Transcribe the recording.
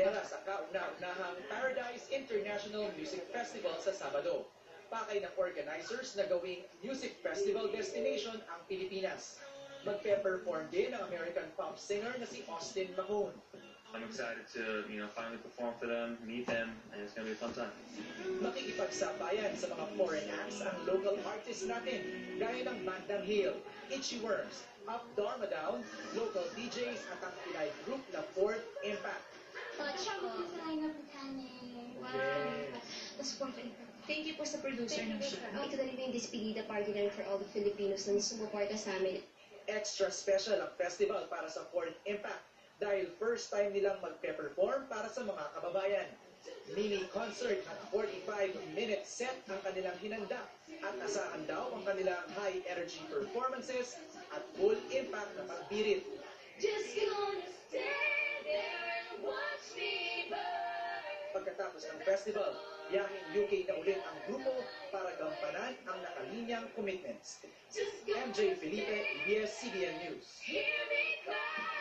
bandera sa kauna-unahang Paradise International Music Festival sa Sabado. Pakay ng organizers na gawing music festival destination ang Pilipinas. Magpe-perform din ang American pop singer na si Austin Mahone. I'm excited to, finally perform for them, meet them, and it's going to be a fun time. Makikipagsabayan sa mga foreign acts ang local artists natin, gaya ng Bandang Hill, Itchy Worms, Up Dharma Down, local DJs at ang Pilay group na Fourth Impact. Thank you po sa producer ng show. Ito na rin yung despedida party namin for all the Filipinos na sumuporta sa amin. Extra special ang festival para sa Fourth Impact dahil first time nilang magpe-perform para sa mga kababayan. Mini concert at 45-minute set ang kanilang hinanda at asahan daw ang kanilang high energy performances at full impact na pagbirit. Just gonna stand there and watch me burn. Pagkatapos ng festival, biyaheng UK na ulit ang grupo para gampanan ang nakalinyang commitments. MJ Felipe, ABS-CBN News. Hear me cry.